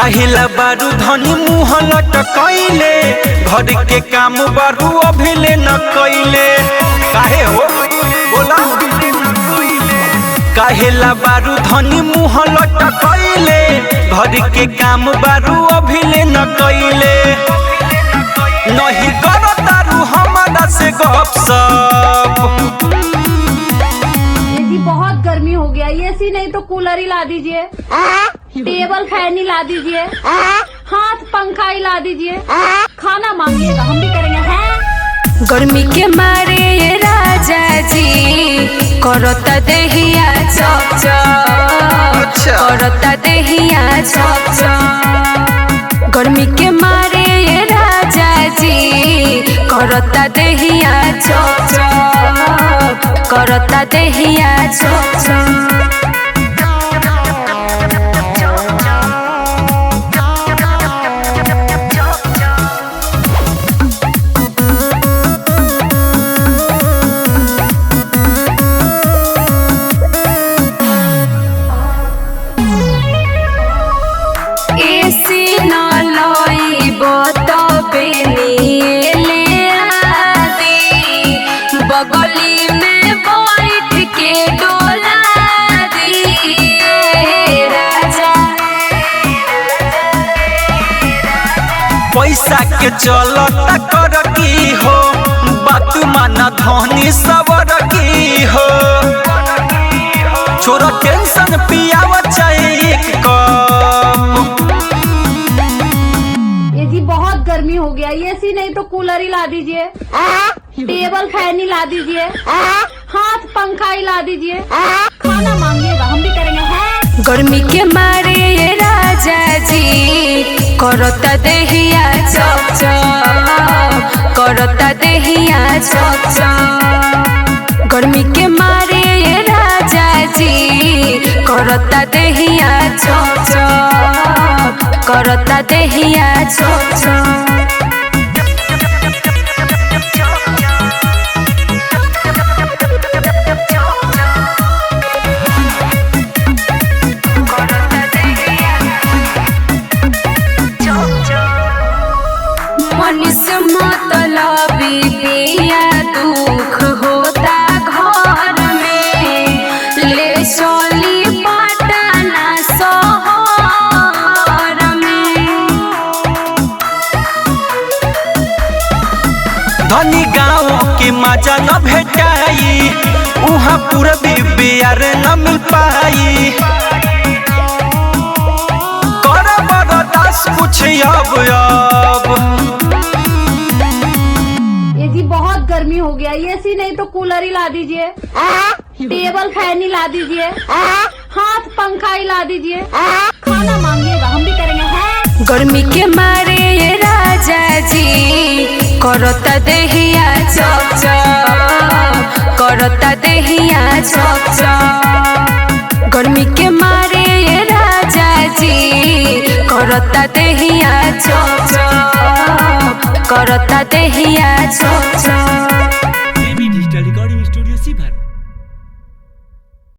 काहिला बारू धनी मुँह लटकैले, घर के काम बारू अभिले न कैले। काहे हो बोला, काहिला बारू धनी मुँह लटकैले, घर के काम बारू अभिले न कैले। नहीं करो तारू हमारा से गपशप। बहुत गर्मी हो गया, एसी नहीं तो कूलर ही ला दीजिए, टेबल फैन ही ला दीजिए, हाथ पंखा ही ला दीजिए। खाना मांगिएगा हम भी करेंगे। हैं गर्मी के मारे ये राजा जी करता देहिया चप चप, करता देहिया चप चप। गर्मी के मारे ये राजा जी करता देहिया चप चप, करता देहिया चप चप। बगली में बैठ के डोला दिए राजा। पैसा के चलता कर की हो, बात माना धनी सबर की हो। छोरा टेंशन पियावा चाहे एक कप। ये जी बहुत गर्मी हो गया, एसी नहीं तो कूलर ही ला दीजिए, टेबल फैन ही ला दीजिए, हाथ पंखा ही ला दीजिए। खाना मांगिएगा हम भी करेंगे। हैं गर्मी के मारे ये राजा जी करता देहिया चप चप, करता देहिया चप चप। गर्मी के मारे ये राजा जी करता देहिया चप चप, करता देहिया चप चप। मनुष्य मतलबी पिया दुख होता घर में, ले चली पटना शहर में। धनी गाँव के मजा न भेटाई, उहाँ पूरबी बिहार न मिल पाई। कर बर्दाश्त कुछ अब ये जी बहुत गर्मी हो गया, एसी नहीं तो कूलर ही ला दीजिए, टेबल फैन ही ला दीजिए, हाथ पंखा ही ला दीजिए। खाना मांगिएगा हम भी करेंगे। हैं गर्मी के मारे ये राजा जी करता देहिया चप चप, करता देहिया चप चप। गर्मी के मारे ये राजा जी करता देहिया चप चप, करता देहिया चप चप। Baby digital recording studio सीभर।